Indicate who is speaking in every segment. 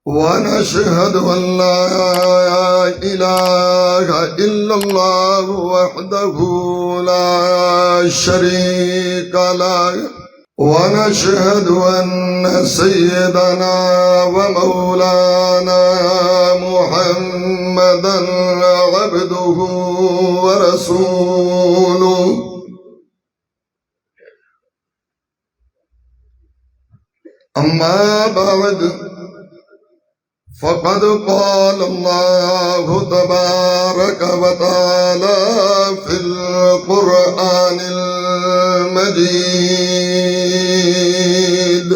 Speaker 1: ونشهد أن لا إله إلا الله وحده لا شريك له ونشهد أن سيدنا ومولانا محمدا عبده ورسوله أما بعد فقد قال الله تبارك وتعالى في القرآن المجيد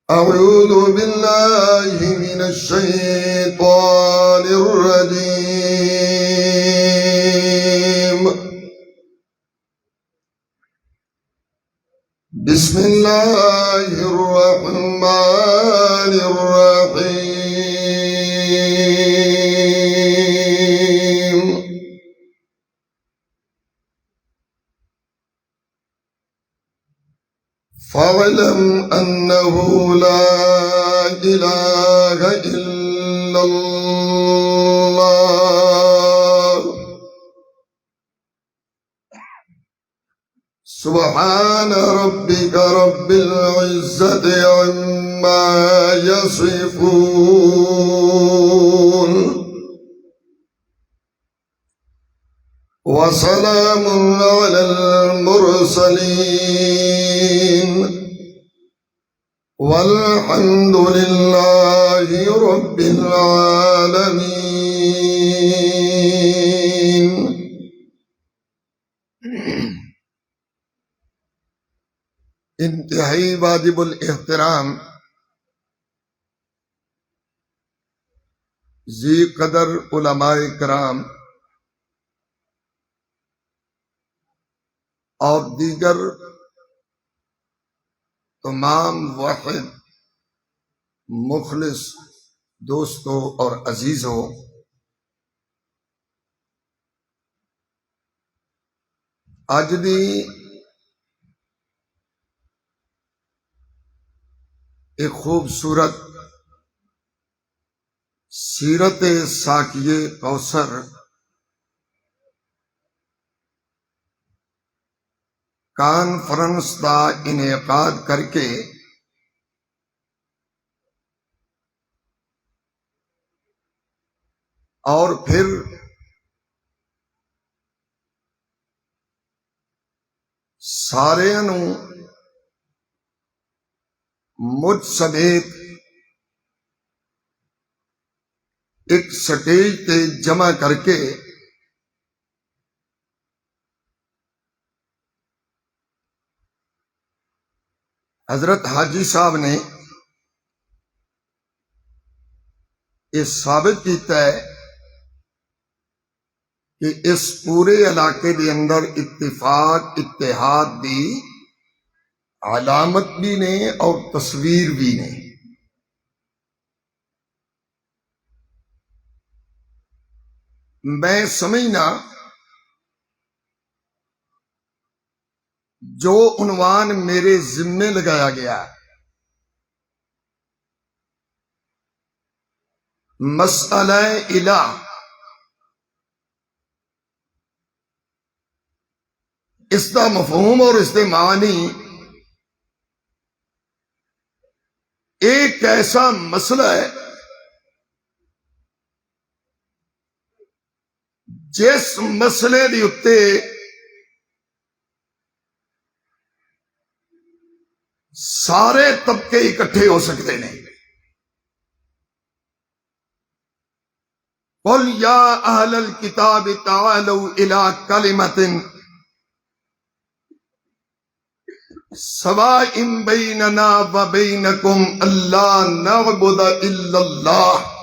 Speaker 1: أعوذ بالله من الشيطان الرجيم بسم الله الرحمن الرحيم فاعلم أنه لا إله إلا الله سبحان ربك رب العزة عما يصفون وسلام على المرسلين والحمد لله رب العالمين. انتہائی واجب الاحترام ذی قدر علماء کرام اور دیگر تمام واحد مخلص دوستوں اور عزیزوں، اج دی ایک خوبصورت سیرت ساقیے کوثر کانفرنس کا انعقاد کر کے اور پھر ساریاں نوں مجھ سمیت ایک سٹیج تے جمع کر کے حضرت حاجی صاحب نے یہ ثابت کیتا ہے کہ اس پورے علاقے دے اندر اتفاق اتحاد دی علامت بھی نے اور تصویر بھی نے. میں سمجھنا جو عنوان میرے ذمے لگایا گیا مسئلہ الہ، اس کا مفہوم اور اس کے معنی ایک ایسا مسئلہ ہے جس مسئلے دی اتے سارے طبقے اکٹھے ہو سکتے ہیں. قل یا اہل الکتاب تعالوا الی کلمۃ سواء بیننا و بینکم الا نعبد الا اللہ.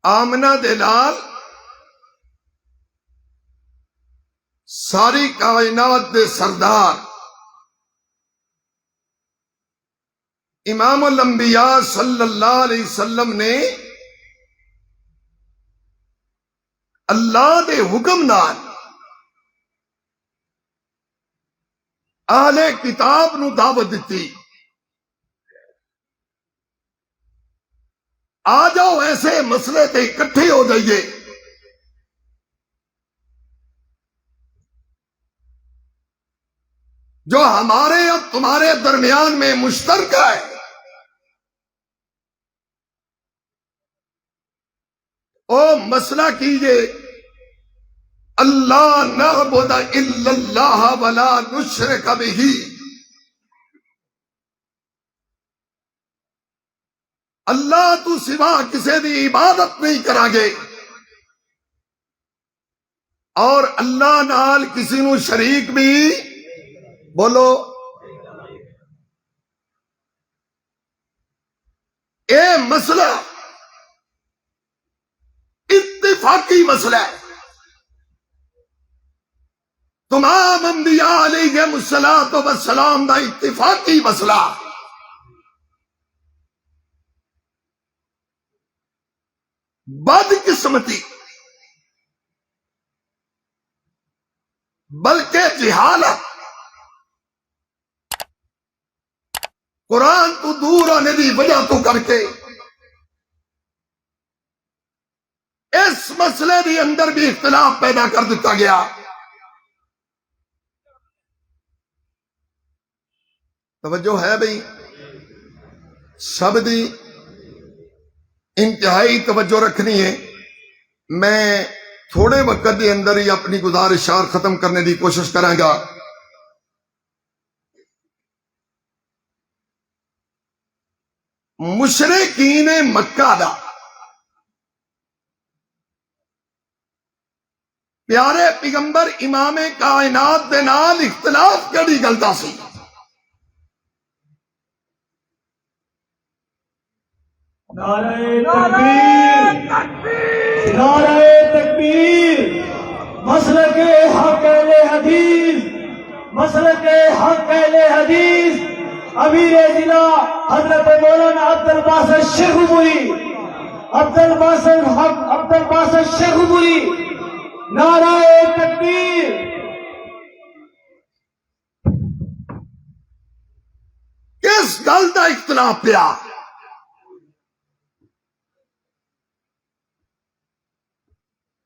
Speaker 1: آمنہ دے نال ساری کائنات دے سردار امام الانبیاء صلی اللہ علیہ وسلم نے اللہ دے حکم نال اہل کتاب نو دعوت دیتی، آ جاؤ ایسے مسئلے تے اکٹھے ہو جائیے جو ہمارے اور تمہارے درمیان میں مشترکہ ہے۔ او مسئلہ کیجئے اللہ نعبد الا اللہ ولا نشرک بہ، اللہ تو سوا کسی دی عبادت نہیں کرا گے اور اللہ نال کسی نو شریک بھی بولو۔ اے مسئلہ اتفاقی مسئلہ ہے، تمام انبیاء علیہم السلام دا اتفاقی مسئلہ۔ بد قسمتی بلکہ جہالت قرآن تو دور ہونے دی وجہ تو کر کے اس مسئلے دی اندر بھی اختلاف پیدا کر دیتا گیا۔ توجہ ہے بھئی، سب دی انتہائی توجہ رکھنی ہے۔ میں تھوڑے وقت دے اندر ہی اپنی گزارشات ختم کرنے دی کوشش کراں گا۔ مشرکین مکہ دا پیارے پیغمبر امام کائنات دے نال اختلاف کیڑی گل دا سی؟
Speaker 2: نعرہ تکبیر، نعرہ تکبیر، مسلک حق اہل حدیث، مسلک حق اہل حدیث، امیر ضلع حضرت مولانا عبد الباسط شیخوپوری، عبد الباسط شیخوپوری، نعرہ تکبیر۔
Speaker 1: کس گل دا اختلاف پیا؟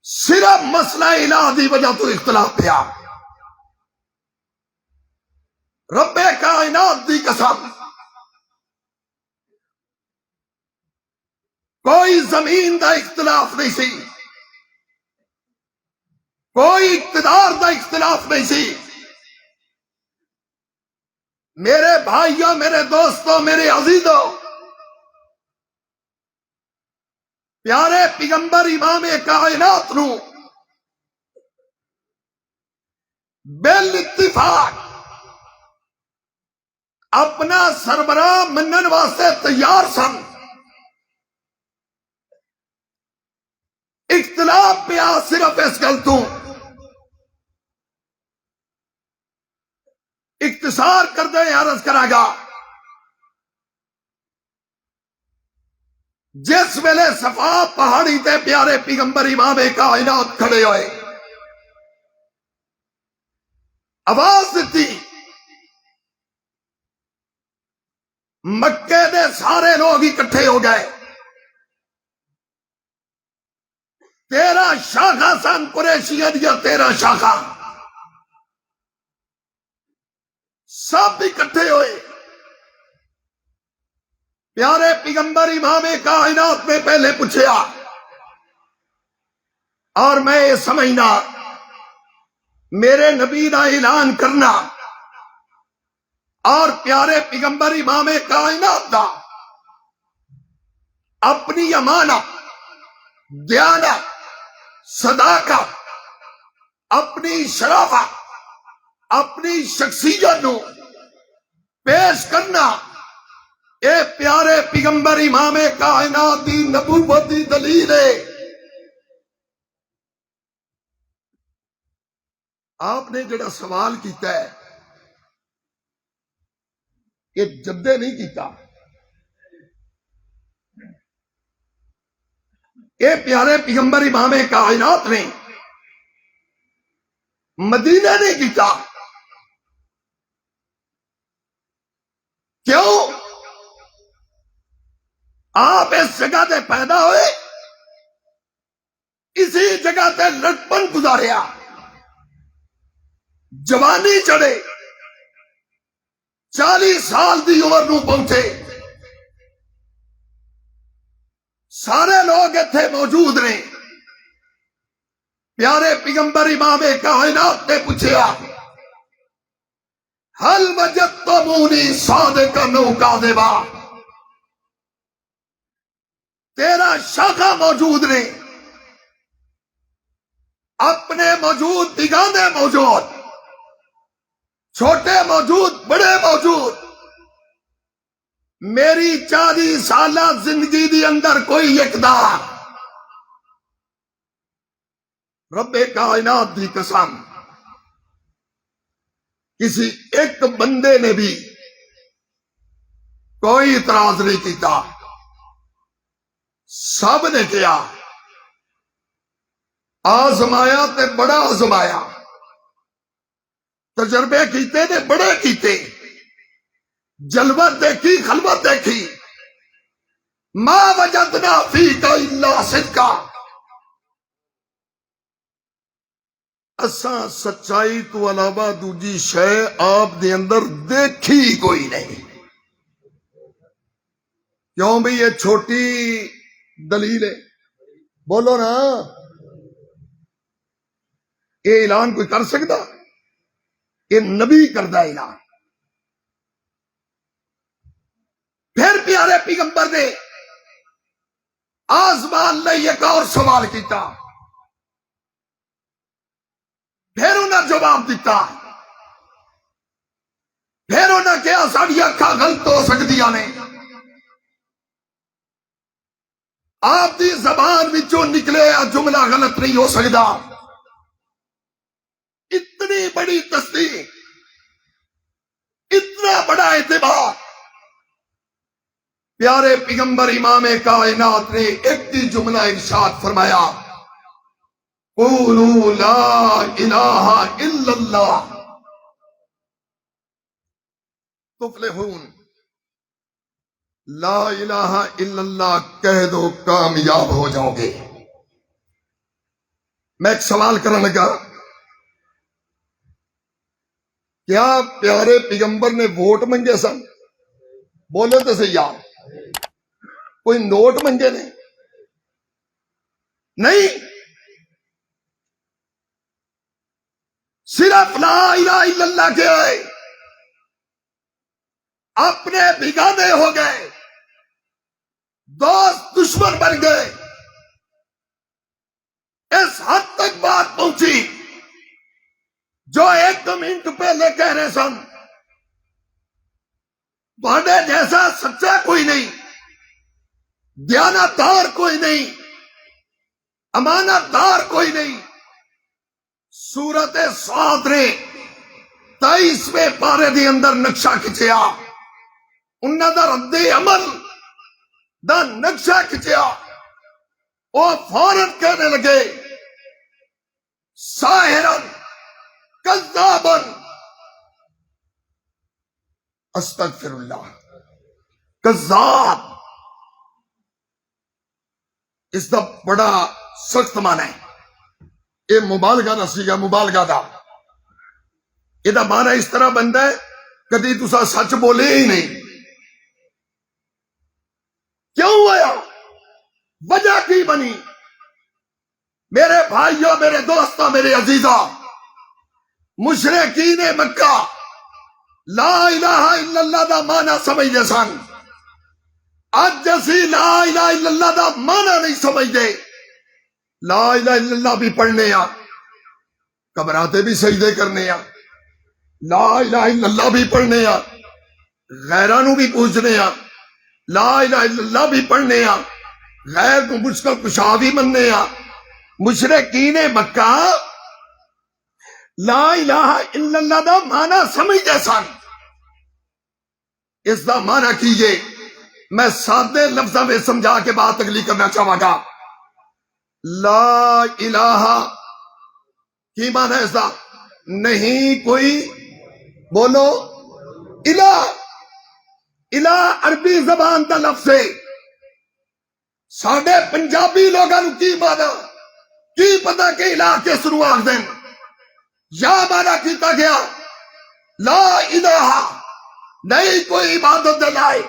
Speaker 1: صرف مسئلہ الہ دی وجہ تو اختلاف پیا۔ رب کائنات دی قسم، کوئی زمین دا اختلاف نہیں سی، کوئی اقتدار دا اختلاف نہیں سی۔ میرے بھائیوں، میرے دوستوں، میرے عزیزوں، پیارے پیغمبر امام کائنات نو بالاتفاق اپنا سربراہ منن واسطے تیار سن۔ اختلاف پیا صرف اس گل تو۔ اختصار کردے عرض کراں گا، جس ویلے صفا پہاڑی تے پیارے پیغمبر امام کائنات کھڑے ہوئے، آواز دیتی، مکے دے سارے لوگ اکٹھے ہو گئے۔ 13 شاخا سن قریشیاں دیا، 13 شاخا سب اکٹھے ہوئے۔ پیارے پیغمبر امام کائنات نے پہلے پوچھا، اور میں یہ سمجھنا میرے نبی دا اعلان کرنا اور پیارے پیغمبر امام کائنات دا اپنی امانت، دیانت، صداقت، اپنی شرافت، اپنی شخصیت نو پیش کرنا، اے پیارے پیغمبر امام کائنات دی نبوت دی دلیل ہے۔ آپ نے جڑا سوال کیتا ہے کہ جدے نہیں کیتا، اے پیارے پیغمبر امام کائنات نے مدینہ نہیں کیتا، کیوں؟ آپ اس جگہ تے پیدا ہوئے، اسی جگہ تے لڑپن گزاریا، جوانی چڑھے، 40 سال دی عمر نو پہنچے، سارے لوگ اتنے موجود نے۔ پیارے پیغمبر امام کائنات نے پوچھا حل وجدتمونی صادقا او کاذبا، تیرا شاخہ موجود نے، اپنے موجود دگانے موجود، چھوٹے موجود بڑے موجود، میری 40 سالہ زندگی دی اندر کوئی اقدار، رب کائنات دی قسم کسی ایک بندے نے بھی کوئی اعتراض نہیں کیتا، سب نے کیا آزمایا تے بڑا آزمایا، تجربے کیتے تے بڑے کیتے، جلوت دیکھی خلوت دیکھی، ما وجدنا فیک الا صدقا، اساں سچائی تو علاوہ دوجی شے آپ دے اندر دیکھی کوئی نہیں۔ کیوں بھی یہ چھوٹی دلیل ہے، بولو نا، یہ اعلان کوئی کر سکتا؟ یہ نبی کردہ اعلان۔ پھر پیارے پیغمبر نے آسمان نے ایک اور سوال کیتا، پھر انہیں جواب دیتا، پھر انہیں کیا ساڑی اکھاں غلط ہو سکتیاں نے، آپ دی زبان وچوں نکلے جملہ غلط نہیں ہو سکتا، اتنی بڑی تصدیق، اتنا بڑا اعتبار، پیارے پیغمبر امام کائنات نے ایک ہی جملہ ارشاد فرمایا، قولوا لا الہ الا اللہ تفلحون، لا الہ الا اللہ کہہ دو کامیاب ہو جاؤ گے۔ میں ایک سوال کرنے لگا، کیا پیارے پیغمبر نے ووٹ منگے سن؟ بولے تو صحیح یار، کوئی نوٹ منگے نہیں، صرف لا الہ الا اللہ کے آئے، اپنے بگانے ہو گئے، دوست دشمن بن گئے، اس حد تک بات پہنچی جو 1 منٹ پہلے کہہ رہے سن بڑے جیسا سچا کوئی نہیں، دیانتدار کوئی نہیں، امانت دار کوئی نہیں۔ سورت صاد نے 23ویں پارے دے اندر نقشہ کھچیا، انہاں دا رد عمل دا نقشہ کھچیا، وہ فوراً کہنے لگے ساحرن کذابن، استغفر اللہ، کذاب، اس دا بڑا سخت معنی ہے، یہ مبالغہ نہ سیگا، مبالغہ دا یہ دا معنی اس طرح بنتا ہے کدی تسا سچ بولے ہی نہیں۔ کیوں ہوا؟ وجہ کی بنی؟ میرے بھائیوں، میرے دوستوں، میرے عزیزاں، مشرکین مکہ لا الہ الا اللہ دا معنی سمجھتے سن، اج اسی لا الہ الا اللہ دا معنی نہیں سمجھتے۔ لا الہ الا اللہ بھی پڑھنے آ، گھبراتے بھی سجدے کرنے آ، لا الہ الا اللہ بھی پڑھنے آ، غیرانو بھی پوجنے آ، لا الہ الا اللہ بھی پڑھنے آ، غیر کو مشکل کشا بھی مننے آ۔ مشرکین مکہ لا الہ الا اللہ دا معنی سمجھتے سن۔ اس دا معنی کیجئے، میں سادے لفظوں میں سمجھا کے بات اگلی کرنا چاہوں گا۔ لا الہ کی معنی ہے اس دا؟ نہیں کوئی، بولو الہ، الہ عربی زبان دا لفظ ہے، ساڈے پنجابی لوگاں نوں کی مانا کی پتا کہ الہ کس نوں آکھدے نے؟ یا مانا کیتا گیا لا الہ، نہیں کوئی عبادت دے لائے،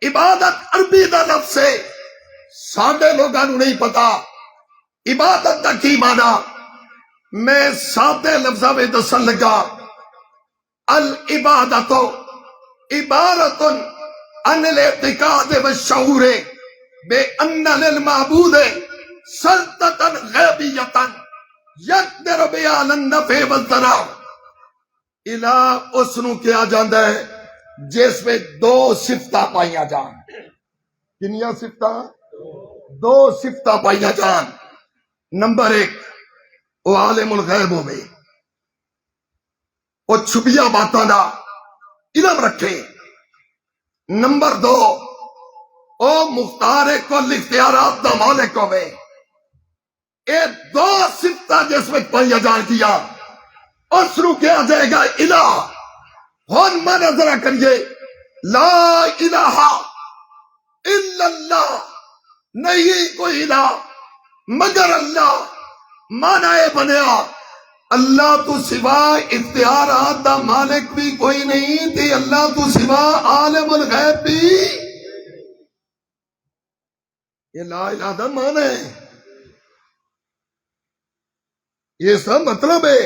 Speaker 1: عبادت عربی دا لفظ ہے، ساڈے لوگاں نوں نہیں پتا عبادت دا کی مانا۔ میں سادے لفظاں میں دسن لگا، العبادت عبارت عن الاعتقاد والشعور بأن للمعبود سلطة غیبیۃ یقدر بها على النفع والضرر۔ الہ اس نوں کیا جاندا ہے جس میں دو صفتاں پائیاں جان۔ کنیاں صفتاں؟ دو صفتاں پائیاں جان۔ نمبر ایک، وہ عالم الغیب ہوے، وہ چھپیا باتاں دا علم رکھے۔ نمبر دو، او مختار کل اختیارات دا مالک ہوے۔ اے دو صفتاں جس میں پائیاں جان کیا اس نوں کیا جائے گا الہ۔ ہن مانا ذرا کریے، لا الہ الا اللہ، نہیں کوئی الہ مگر اللہ۔ مانا اے بنیا اللہ تو سوا اختیارات دا مالک بھی کوئی نہیں تے اللہ تو سوا عالم الغیب بھی۔ یہ لا الہ دا مانا ہے، یہ سب مطلب ہے۔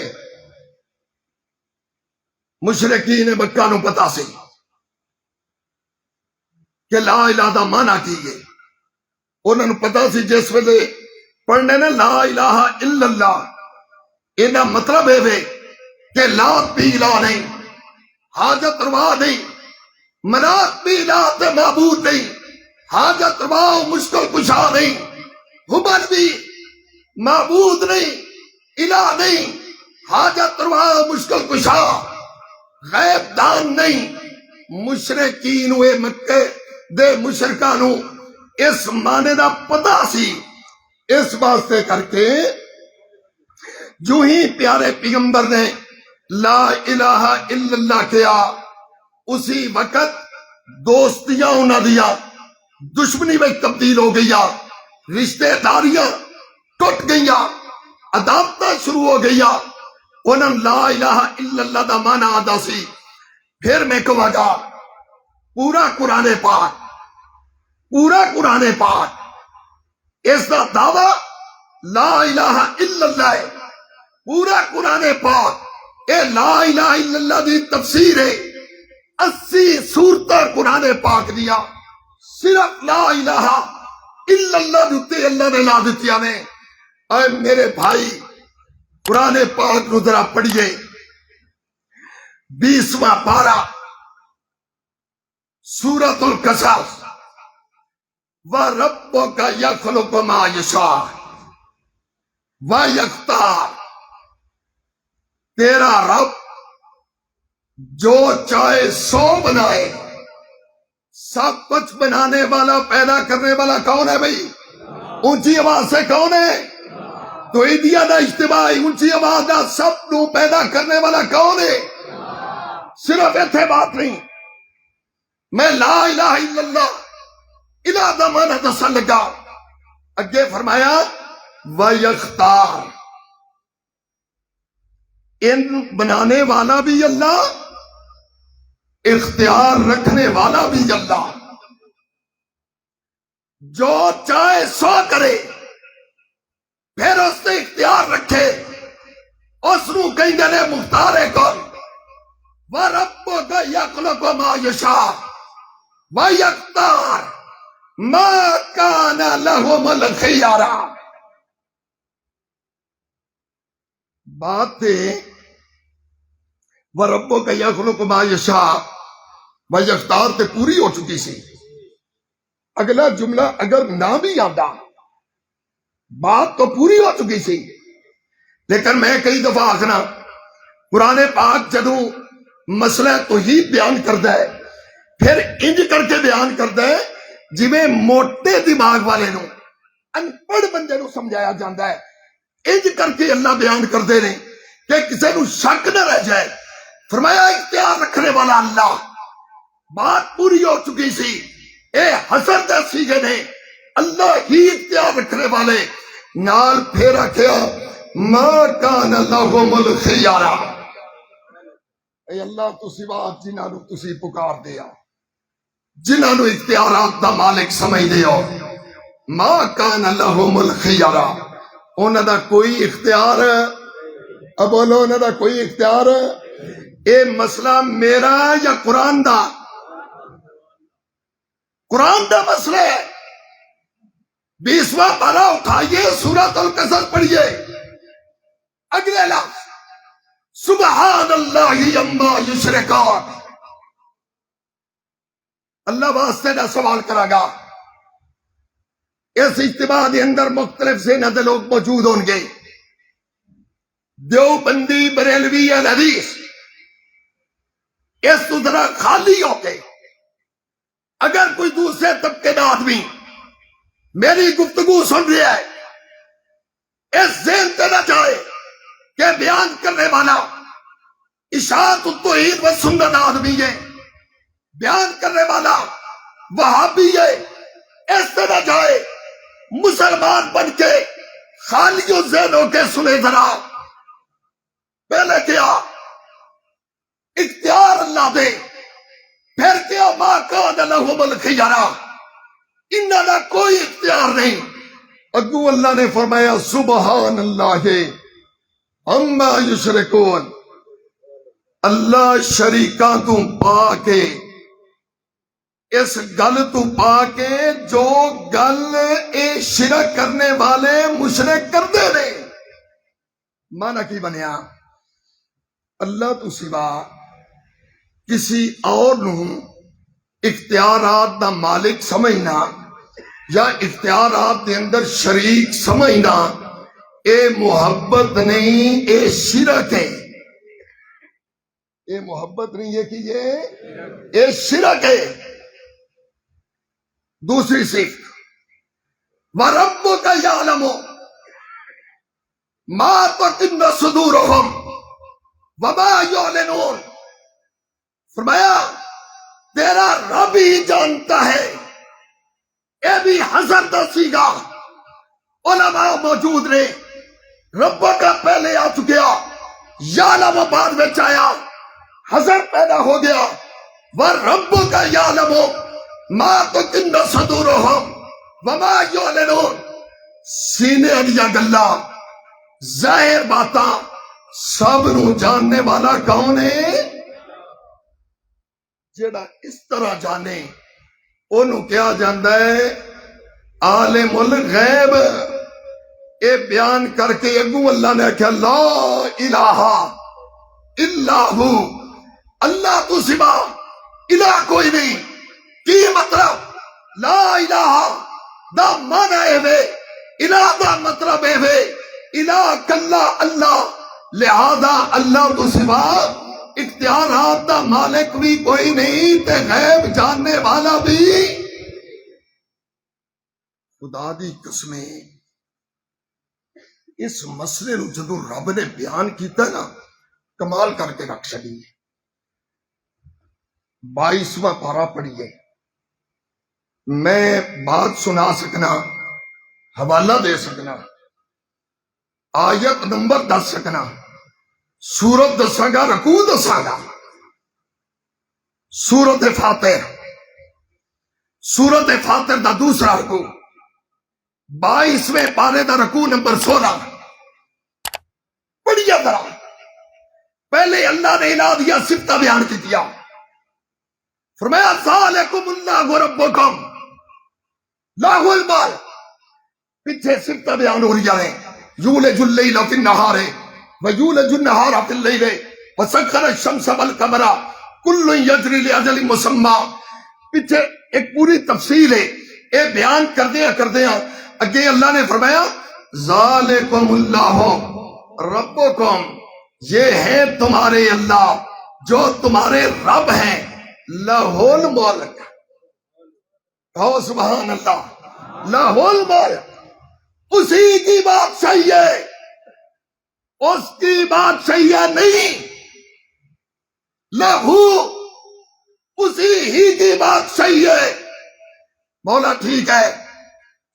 Speaker 1: مشرکین مکہ نو پتا سی کہ لا الہ دا مانا کی ہے، انہوں نے پتا سی جس ویلے پڑھنے نا لا الہ الا اللہ، یہ مطلب ہے کہ لات بھی الہ نہیں، حاجت روا نہیں، منات بھی الہ تے معبود نہیں، حاجت روا مشکل کشا نہیں، حبل بھی معبود نہیں، الہ نہیں، حاجت روا مشکل کشا، غیب دان نہیں۔ مشرکین ہوئے مکے دے مشرکانوں اس معنی دا پتا سی، اس واسطے کر کے جو ہی پیارے پیغمبر نے لا الہ الا اللہ کیا، اسی وقت دوستیاں انہاں دیا دشمنی میں تبدیل ہو گیا، رشتہ داریاں ٹوٹ گئیا، عداوتاں شروع ہو گیا۔ انہاں لا الہ الا اللہ دا معنی آدا سی۔ پھر میں کہوں گا پورا قرآن پاک، پورا قرآن پاک اس کا دعویٰ لا الہ الا اللہ ہے۔ پورا قرآن پاک اے لا الہ الا اللہ دی تفسیر ہے۔ 80 سورتاں قرآن پاک دیا صرف لا الہ الا اللہ دیتے اللہ نے لا دیتیا نے۔ اے میرے بھائی قرآن پاک نو ذرا پڑھیے، 20واں پارہ سورۃ القصص، وَرَبُّكَ يَخْلُقُ مَا يَشَاءُ وَيَخْتَارُ۔ تیرا رب جو چاہے سو بنائے۔ سب کچھ بنانے والا پیدا کرنے والا کون ہے بھائی؟ اونچی آواز سے کون ہے؟ تو ایدیا دا اجتماعی اونچی آواز دا سب نو پیدا کرنے والا کون ہے؟ صرف ایتھے بات نہیں، میں لا الہ الا اللہ الہ دا معنی دسن لگا۔ اگے فرمایا وَيَخْتَارُ، ان بنانے والا بھی اللہ، اختیار رکھنے والا بھی اللہ، جو چاہے سو کرے پھر اس نے اختیار رکھے، اس نو کہیں گے مختار کون۔ وَرَبُّكَ يَخْلُقُ مَا يَشَاءُ وَيَخْتَارُ مَا كَانَ لَهُمُ الْخِيَارَةُ۔ بات ہے وَرَبُّكَ يَخْلُقُ مَا يَشَاءُ وَيَخْتَارُ تے پوری ہو چکی سی۔ اگلا جملہ اگر نہ بھی آتا بات تو پوری ہو چکی سی، لیکن میں کئی دفعہ آخنا قرآن پاک جدوں مسئلہ توحید بیان کرتا ہے پھر انج کر کے بیان کرتا ہے جویں موٹے دماغ والے نو ان پڑھ بندے نو سمجھایا جاتا ہے، انج کر کے اللہ بیان کرتے ہیں کہ کسی نو شک نہ رہ جائے۔ فرمایا اختیار رکھنے والا اللہ، بات پوری ہو چکی سی، اے حسن دے سیگے نے اللہ ہی اختیار رکھنے والے نال پھر رکھیا ما کان لہم الخیارہ، اے اللہ تو سوا جنہاں نو تسی پکار دیا، جنہاں نو اختیارات دا مالک سمجھ دیو، ما کان لہم الخیارہ، انہاں دا کوئی اختیار، اب بولو انہاں دا کوئی اختیار، اے مسئلہ میرا یا قرآن دا؟ قرآن دا مسئلہ ہے۔ 20واں پارہ اٹھائیے، سورۃ القصص پڑھیے، اگلے لفظ سبحان اللہ عما یشرکون، اللہ واسطے دا سوال کرا گا۔ اس اجتماع دے اندر مختلف ذہن دے لوگ موجود ہوں گے، دیوبندی، بریلوی، اہل حدیث، اس تو ذرا خالی ہو کے اگر کوئی دوسرے طبقے کا آدمی میری گفتگو سن رہا ہے، اس ذہن سے نہ جائے کہ بیان کرنے والا اشاعت التوحید و سنت آدمی ہے، بیان کرنے والا وہابی ہے، اس سے نہ جائے مسلمان بن کے خالی و ذہن ہو کے سنے ذرا، پہلے کیا اختیار اللہ دے، پھر کیا ما کان لہم الخیارہ، انہاں دا کوئی اختیار نہیں۔ اگو اللہ نے فرمایا سبحان اللہ عما یشرکون، اللہ شریکاں تو پا کے، اس گل تو پا کے جو گل اے شرک کرنے والے مشرک کردے نے۔ مانا کی بنیا اللہ تو سوا کسی اور نو اختیارات دا مالک سمجھنا یا اختیارات دے اندر شریک سمجھنا، اے محبت نہیں، اے شرک ہے، اے محبت نہیں ہے کہ یہ اے شرک ہے۔ دوسری سیکھ وَرَبُّكَ يَعْلَمُ مَا تُكِنُّ صُدُورُهُمْ وَمَا يُعْلِنُونَ، فرمایا تیرا رب ہی جانتا ہے۔ اے بھی حضر دسی گا، علماء موجود نے، رب کا پہلے آ چکیا، یعلم بعد میں آیا، حضر پیدا ہو گیا، وَرَبُّكَ يَعْلَمُ مَا تُكِنُّ صُدُورُهُمْ وَمَا يُعْلِنُونَ، سینے دیا گلا ظاہر باتاں سب نو جاننے والا کون ہے؟ جیڑا اس طرح جانے انہوں کیا جاندہ ہے عالم الغیب۔ اے بیان کر کے اگوں اللہ نے کہا لا الہ الا ہو، اللہ تو سوا الہ کوئی نہیں۔ کی مطلب لا الہ دا مانا ہے وے، الہ دا مطلب ہے وے الہ کلا اللہ، لہذا اللہ تو سوا اختیارات دا مالک بھی کوئی نہیں تے غیب جاننے والا بھی۔ خدا دی قسمیں اس مسئلے نو جدو رب نے بیان کیتا نا کمال کر کے رکھ چڑی۔ 22واں پارہ پڑھیے، میں بات سنا سکنا، حوالہ دے سکنا، آیت نمبر دس سکنا، سورت دساں گا، رکوع دساں گا۔ سورت فاتر، سورت فاتر دا دوسرا رکوع، 22ویں پارے دا رکوع نمبر 16 پڑھیا ذرا۔ پہلے اللہ نے الہ دیا صفتہ بیان کی دیا، فرمایا ذالکم اللہ ربکم لاہ المال، پیچھے صفتہ بیان ہو رہی ہے، یولج اللیل فی النہار وَيُولَجُ النَّهَارَ فِي اللَّيْلِ وَسَخَّرَ الشَّمْسَ وَالْقَمَرَ كُلٌّ يَجْرِي لِأَجَلٍ مُّسَمًّى، پیچھے ایک پوری تفصیل ہے، اے بیان کردیا اگے اللہ نے فرمایا ذالکم اللہ ربکم، یہ ہے تمہارے اللہ جو تمہارے رب ہیں، لہ الملک، کہو سبحان اللہ، لہ الملک، اسی کی بات صحیح ہے، اس کی بات صحیح ہے نہیں، لہو، اسی ہی تیری بات صحیح ہے مولا، ٹھیک ہے،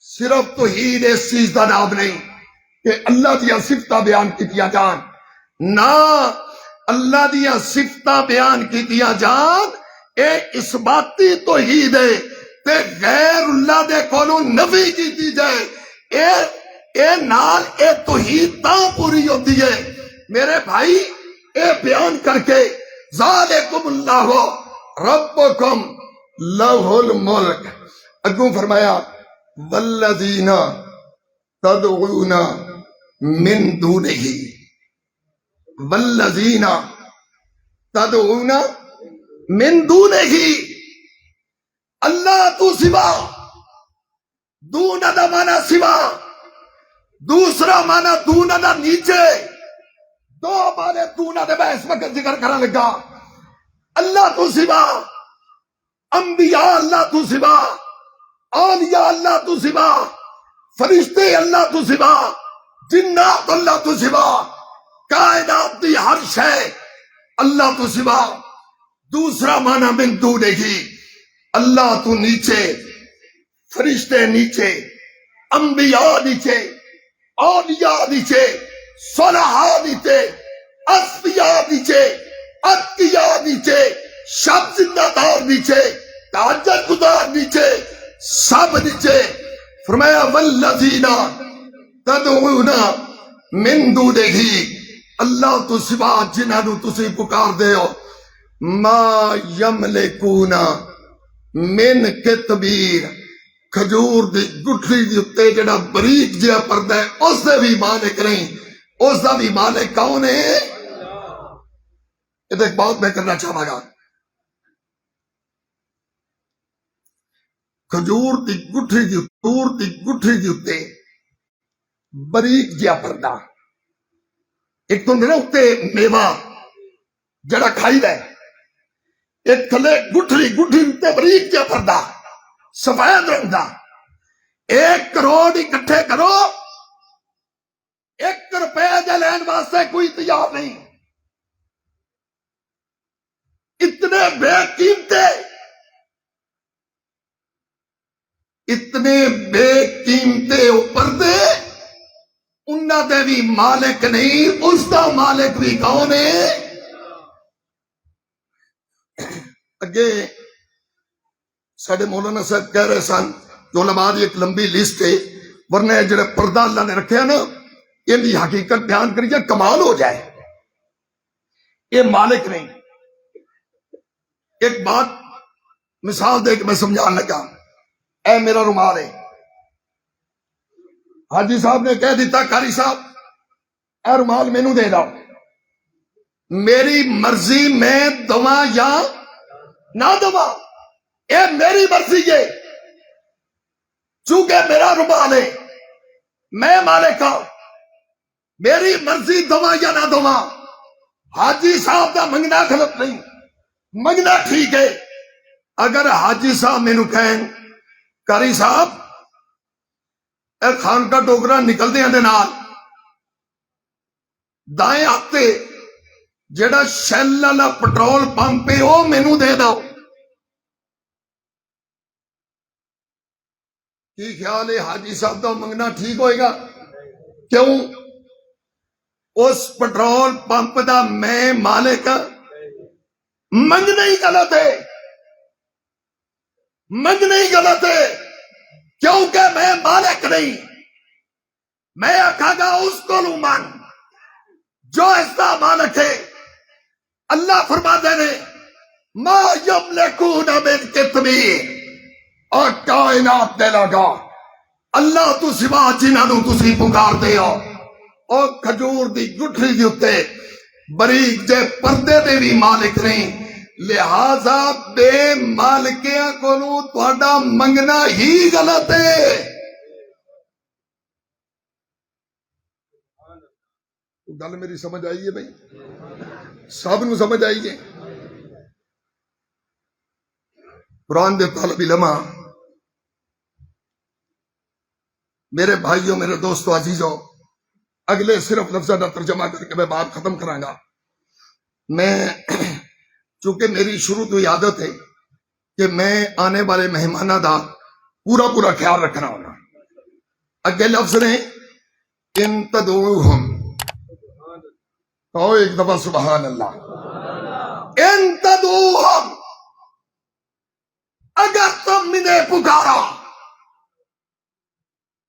Speaker 1: صرف توحید اس چیز کا نام نہیں کہ اللہ دیا صفتہ بیان کیتیاں جان، نہ اللہ دیا صفتہ بیان کیتیاں جان اے اثباتی توحید ہے تے غیر اللہ دے کولوں نفی کیتی جائے اے نال اے توحید تاں پوری ہوتی ہے۔ میرے بھائی اے بیان کر کے ذالکم اللہ ربکم لہ الملک، اگوں فرمایا والذین تدعون من دونہ، والذین تدعون من دونہ، اللہ تو سوا، دون دا مانا سوا، دوسرا مانا دون دا نیچے، دو مانے دون دے میں اس وقت ذکر کرنے لگا۔ اللہ تو سوا، انبیاء اللہ تو سوا، اولیاء اللہ تو سوا، فرشتے اللہ تو سوا، جنات اللہ تو سوا، کائنات دی ہر شے اللہ تو سوا۔ دوسرا معنی من دونہ ہی، اللہ تو نیچے، فرشتے نیچے، انبیاء نیچے، اولیاء نیچے، صلحاء نیچے، اصفیاء نیچے، اتقیاء نیچے، شب زندہ دار نیچے، تہجد گزار نیچے، سب نیچے۔ فرمایا والذین تدعون من دونہ، اللہ تو سوا جنہاں نو تسی پکار دے ہو، ما یملکون من کتبیر، کھجور دی گٹھلی دی اتے جڑا بریک جہا پردہ ہے اس دے بھی مالک نہیں، اس دا بھی مالک کون ہے؟ یہ ایک بات میں کرنا چاہوں گا، کھجور دی گٹھلی دی اتے بریک جہا پردہ، ایک تو میرے اتے میوہ جڑا کھائی دے، ایک تھلے گٹھلی اتے بریک جہا پردہ سفید رنگ دا، 1 کروڑ اکٹھے کرو، 1 روپے دے لین واسطے کوئی تیار نہیں، اتنے بے قیمتے، اتنے بے قیمتے اوپر دے، انہاں دے بھی مالک نہیں، اس دا مالک بھی کون ہے؟ اگے ساڑھے مولانا صاحب کہہ رہے سن جو علماء دی ایک لمبی لسٹ ہے، ورنہ جڑے پردہ اللہ نے رکھے نا یہ بھی حقیقت بیان کریے کمال ہو جائے، یہ مالک نہیں۔ ایک بات مثال دے کے میں سمجھانے لگا، اے میرا رومال ہے، حاجی صاحب نے کہہ دیتا قاری صاحب اے رومال مینوں دے دو، میری مرضی میں دواں یا نہ دواں، اے میری مرضی ہے، چونکہ میرا رومال ہے، میں مالک ہوں، میری مرضی دواں یا نہ دواں۔ حاجی صاحب دا منگنا غلط نہیں، منگنا ٹھیک ہے۔ اگر حاجی صاحب مینوں کہیں قاری صاحب اے خان کا ٹوکرا نکل دے نال دائیں ہاتھے جڑا شیل والا پٹرول پمپ ہے وہ مینوں دے دو، کی خیال ہے حاجی صاحب دا منگنا ٹھیک ہوئے گا؟ کیوں؟ اس پٹرول پمپ دا میں مالک، منگنا ہی غلط ہے، منگنا ہی غلط ہے، کیونکہ میں مالک نہیں۔ میں آکھا گا اس کو لوں مانگ جو اس کا مالک ہے۔ اللہ فرماتے نے ما یملکون من کتمیر، اور کائنات دے لگا اللہ تو سوا جنہاں نو تسی پکار دے ہو، اور کھجور دی گٹھلی دی اتے بریک جے پردے دے بھی مالک نہیں، لہذا بے مالکیاں کو تہاڈا منگنا ہی غلط ہے۔ گل میری سمجھ آئی ہے بھائی؟ سب نو سمجھ آئی ہے؟ قرآن دے طالب علماء، میرے بھائیوں، میرے دوستو، عزیزوں، اگلے صرف لفظہ دا ترجمہ کر کے میں بات ختم کرانگا۔ میں چونکہ میری شروع تو عادت ہے کہ میں آنے والے مہمانوں کا پورا پورا خیال رکھنا ہونا. اگے لفظ نے ان تدعوہم، کہو ایک دفعہ سبحان اللہ. ان تدعوہم، اگر تم انہیں پکارا،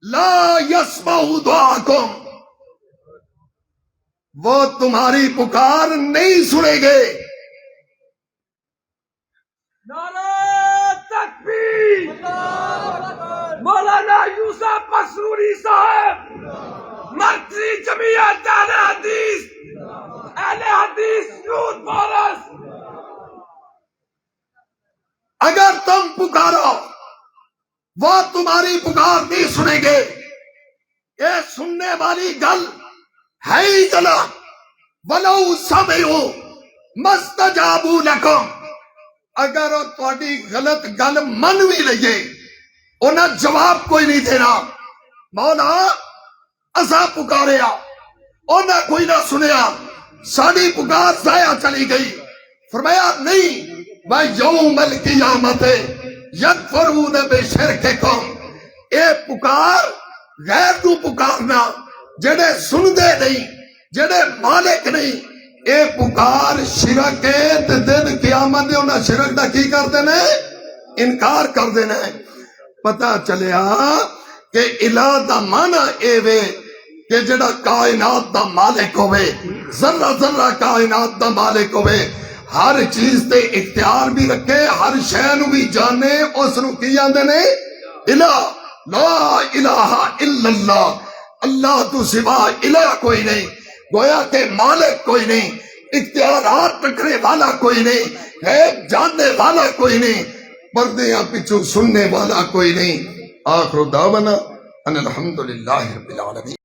Speaker 1: لا یسمعوا دعاکم، وہ تمہاری پکار نہیں سنیں گے.
Speaker 3: نعرہ تکبیر! مولانا یوسف مسروری صاحب، مرکزی جمعیت اہل حدیث یوتھ فورس.
Speaker 1: اگر تم پکارو وہ تمہاری پکار نہیں سنیں گے. یہ سننے والی گل ہے ہی گلا. ولو سمعوا مستجابوا لکم، اگر وہ تہاڈی غلط گل من بھی لئے انہیں جواب کوئی نہیں دینا. مولا اساں پکاریا انہیں کوئی نہ سنیا، ساری پکار ضائع چلی گئی. فرمایا نہیں، وَيَوْمَ الْقِيَامَةِ يَكْفُرُونَ بِشِرْكِكُمْ، اے پکار غیر تو پکارنا جڑے سندے نہیں، جڑے مالک نہیں. اے پکار شرک ہے تے دن قیامت دے انہاں شرک دا کی کر دینا ہے؟ انکار کر دینا ہے. پتہ چلیا کہ الہ دا معنی اے وے کہ جڑا کائنات دا مالک ہوئے، ذرہ ذرہ کائنات دا مالک ہوئے، ہر چیز تے اختیار بھی رکھے، ہر شے نو بھی جانے. اس نو کی آندے نے؟ الہ. لا الہ الا اللہ، اللہ تو سوا الہ کوئی نہیں. گویا کہ مالک کوئی نہیں، اختیارات رکھنے والا کوئی نہیں، غیب جاننے والا کوئی نہیں، پردیاں پیچھو سننے والا کوئی نہیں. آخر دعوانا ان الحمدللہ رب العالمین.